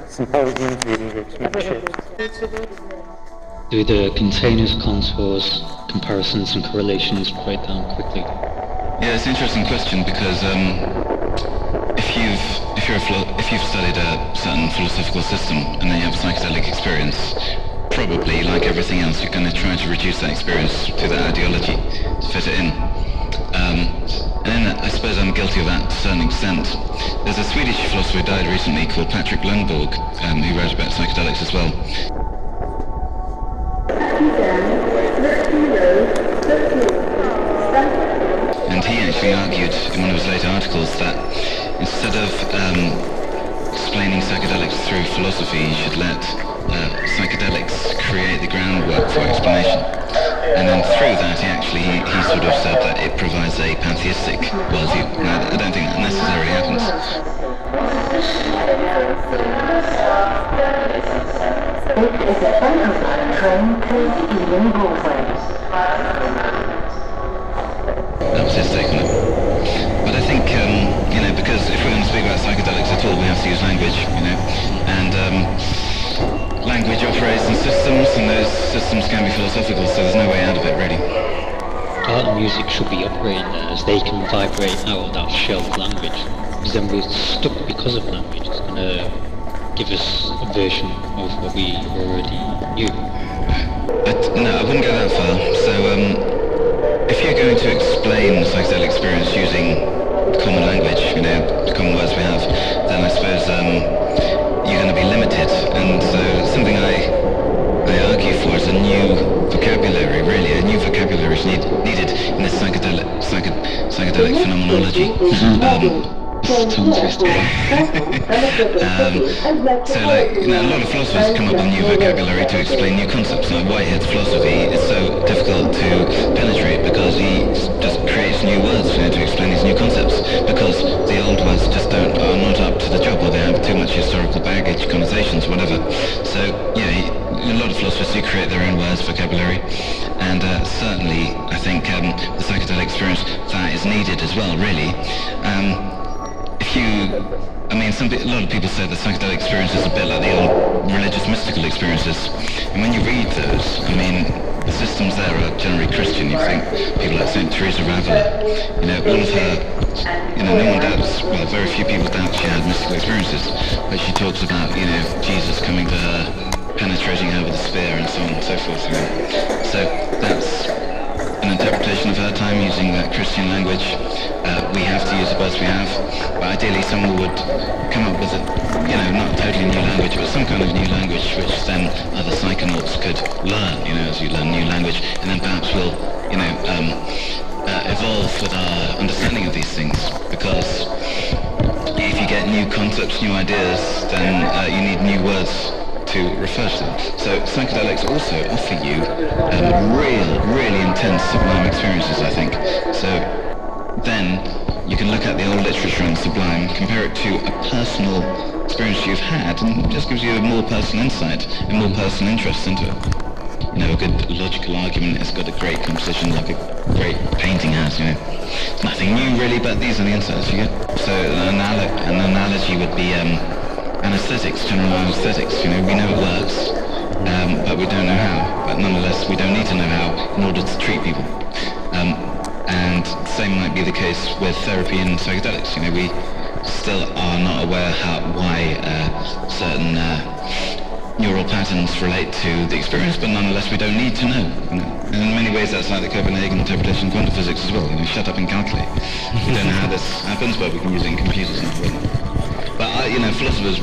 Symposiums, reading groups, memberships. Do the containers, contours, comparisons and correlations break down quickly? Yeah, it's an interesting question because if you've studied a certain philosophical system and then you have a psychedelic experience, probably like everything else, you're going to try to reduce that experience to that ideology to fit it in. And then I suppose I'm guilty of that to a certain extent. There's a Swedish philosopher who died recently called Patrick Lundborg, who wrote about psychedelics as well. And he actually argued in one of his later articles that instead of explaining psychedelics through philosophy, you should let psychedelics create the groundwork for explanation. And then through that, he sort of said that it provides a pantheistic worldview. Now, I don't think that necessarily happens. That was his take on it. But I think, because if we're going to speak about psychedelics at all, we have to use language, and language operates in systems, and those systems can be philosophical, so there's no way out of it, really. Art and music should be operating as they can vibrate out of that shell of language, because then we're stuck because of language. It's going to give us a version of what we already knew. No, I wouldn't go that far. So, if you're going to explain the psychedelic experience using common language, the common words we have, then I suppose you're going to be limited. And so something I argue for is a new vocabulary, really. A new vocabulary is needed in this psychedelic phenomenology. Tongue twister. So a lot of philosophers come up with new vocabulary to explain new concepts. Like Whitehead's philosophy is so difficult to penetrate because he just creates new words to explain these new concepts, because the old words just are not up to the job, or they have too much historical baggage, connotations, whatever. So a lot of philosophers do create their own words, vocabulary, and certainly I think the psychedelic experience, that is needed as well, really. A lot of people say the psychedelic experience is a bit like the old religious mystical experiences. And when you read those, the systems there are generally Christian. You think people like St. Teresa of Avila, all of her, no one doubts, well, very few people doubt she had mystical experiences, but she talks about, Jesus coming to her, penetrating her with a spear and so on and so forth. So that's an interpretation of her time using that Christian language. We have to use the words we have, but ideally someone would come up with not totally new language, but some kind of new language which then other psychonauts could learn, as you learn new language, and then perhaps we'll, evolve with our understanding of these things, because if you get new concepts, new ideas, then you need new words to refer to them. So psychedelics also offer you really intense sublime experiences, I think. So then you can look at the old literature on sublime, compare it to a personal experience you've had, and it just gives you a more personal insight and more personal interest into it. A good logical argument has got a great composition like a great painting has, It's nothing new really, but these are the insights you get. So an analogy would be anesthetics, general anesthetics. We know it works, but we don't know how. But nonetheless, we don't need to know how in order to treat people. And the same might be the case with therapy and psychedelics. We still are not aware why certain neural patterns relate to the experience, but nonetheless we don't need to know. And in many ways that's like the Copenhagen interpretation of quantum physics as well. Shut up and calculate. We don't know how this happens, but we can use it in computers now. But philosophers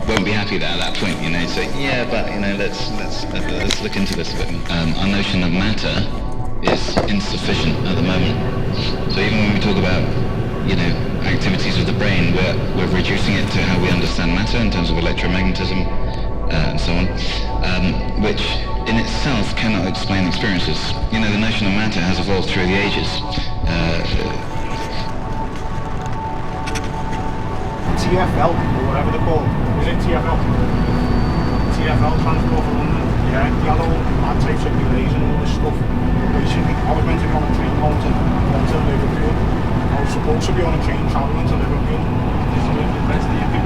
won't be happy at that point. Say, yeah, but let's look into this a bit. Our notion of matter is insufficient at the moment. So even when we talk about activities of the brain, we're reducing it to how we understand matter in terms of electromagnetism and so on, which in itself cannot explain experiences. The notion of matter has evolved through the ages. TFL, or whatever they're called. Is it TFL? TFL, Transport for London. Yeah, the other mad types of delays and all this stuff. Basically, I was meant to be on a train home to Liverpool. I was supposed to be on a train travelling to Liverpool.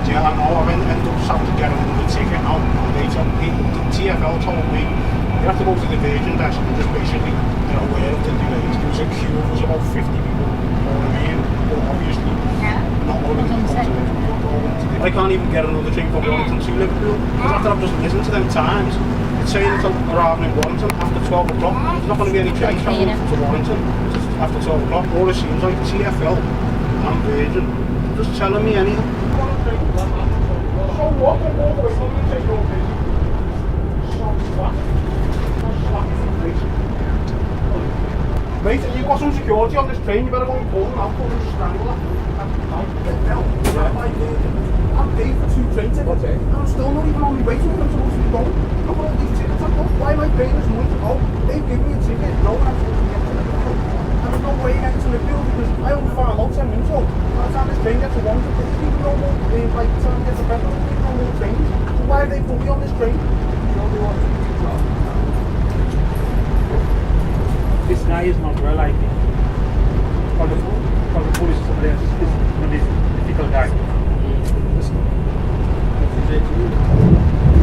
Yeah, I know, I've ended up having to get another ticket now. They told me, the TfL told me, you have to go to the Virgin desk and just basically, aware of the delays. There was a queue, there was about 50 people, you know what I mean? But obviously, not all of them come to Liverpool. I can't even get another train from Warrington to Liverpool, because after I've just listened to them times, it's saying it's arriving in Warrington after 12 o'clock. There's not going to be any train travelling to Warrington after 12 o'clock. All it seems like TfL and Virgin just telling me anything. So what? I'm all the way from the take your business. Mate, you've got some security on this train, you better go and pull them out, put them to strangle that. I'm paid for 2 train tickets, and I'm still not even on my way to where I'm supposed to be going. Look at all these tickets I've got. Why am I paying this money to go? They've given me a ticket, knowing I'm supposed to get to Liverpool. And there's no way I get to Liverpool because I only found out 10 minutes ago. By the time this train gets to Warrington, there's even no more, by the time it gets to Bedford, there's even no more trains. So why have they put me on this train? This guy is not well, I think. For the police, this is a difficult guy.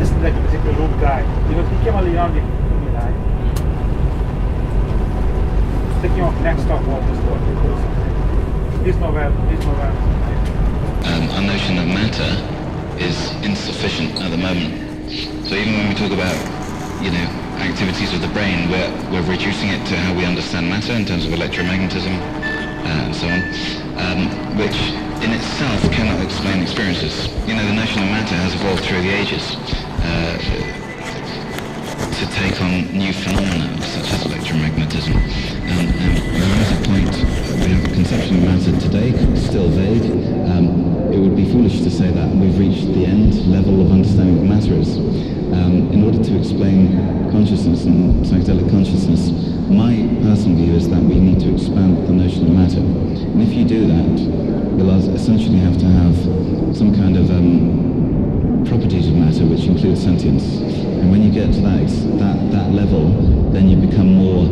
This is like a particular rude guy. Because he came only on me. Taking off next stop was this one. He's not well. Our notion of matter is insufficient at the moment. So even when we talk about, activities of the brain, we're reducing it to how we understand matter in terms of electromagnetism and so on, which in itself cannot explain experiences. The notion of matter has evolved through the ages to take on new phenomena such as electromagnetism. There is a point, we have a conception of matter today, still vague. It would be foolish to say that we've reached the end level of understanding what matter is. In order to explain consciousness and psychedelic consciousness, my personal view is that we need to expand the notion of matter. And if you do that, you'll essentially have to have some kind of properties of matter which include sentience. And when you get to that level, then you become more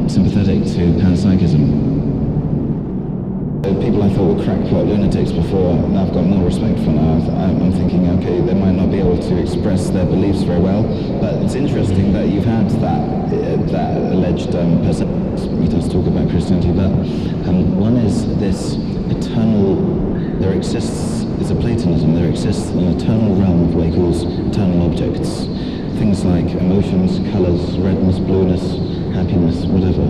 sympathetic to panpsychism. People I thought were crackpot lunatics before, now I've got more respect for now. I'm thinking, okay, they might not be able to express their beliefs very well, but it's interesting that you've had that alleged person. We just talk about Christianity, but one is this eternal. There is a Platonism. There exists an eternal realm of what he calls eternal objects. Things like emotions, colours, redness, blueness, happiness, whatever.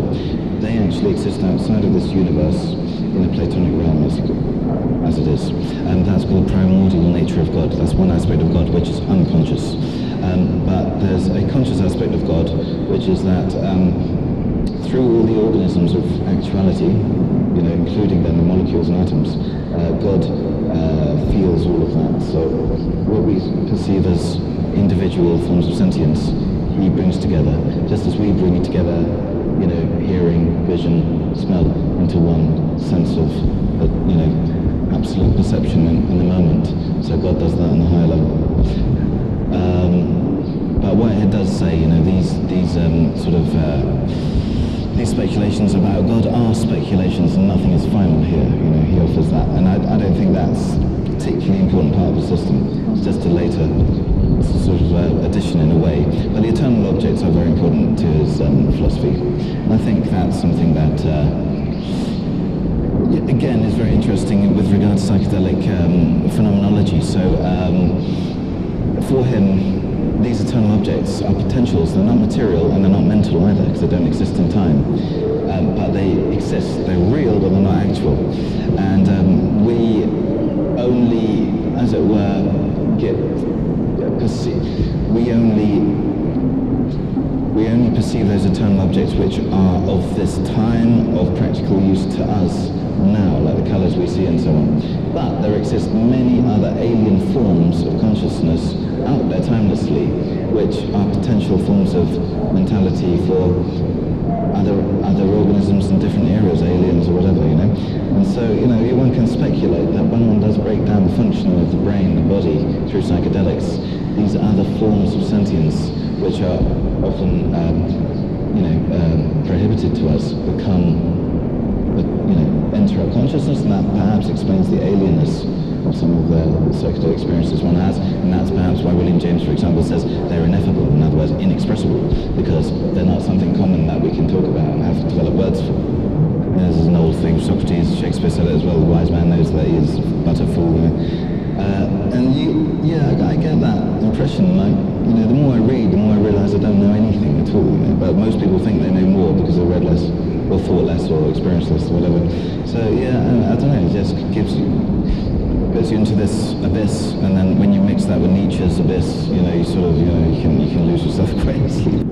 They actually exist outside of this universe in the Platonic realm as it is. And that's called primordial nature of God. That's one aspect of God which is unconscious. But there's a conscious aspect of God, which is that through all the organisms of actuality, including then the molecules and atoms, God feels all of that. So what we perceive as individual forms of sentience, he brings together, just as we bring together, hearing, vision, smell into one sense of, absolute perception in the moment. So God does that on a higher level. But what it does say, these speculations about God are speculations and nothing is final here. He offers that, and I don't think that's a particularly important part of the system. It's just a later sort of addition in a way. But the eternal objects are very important to his philosophy. And I think that's something that, again, is very interesting with regard to psychedelic phenomenology. So for him, these eternal objects are potentials. They're not material and they're not mental either, because they don't exist in time. But they exist. They're real, but they're not actual. And we only, as it were, we only perceive those eternal objects which are of this time of practical use to us now, like the colours we see and so on. But there exist many other alien forms of consciousness out there timelessly, which are potential forms of mentality for other organisms in different areas, aliens or whatever, And so, one can speculate that when one does break down the functioning of the brain, the body, through psychedelics, these other forms of sentience, which are often, prohibited to us, become enter our consciousness, and that perhaps explains the alienness of some of the psychedelic experiences one has, and that's perhaps why William James, for example, says they're ineffable, in other words, inexpressible, because they're not something common that we can talk about and have to develop words for. This is an old thing, Socrates, Shakespeare said it as well, the wise man knows that he is but a fool. I get that impression, the more I read, the more I realise I don't know anything at all, but most people think they know more because they read less, or thought less, or experienced less, or whatever. So I don't know, it just puts you into this abyss, and then when you mix that with Nietzsche's abyss, you can lose yourself quite easily.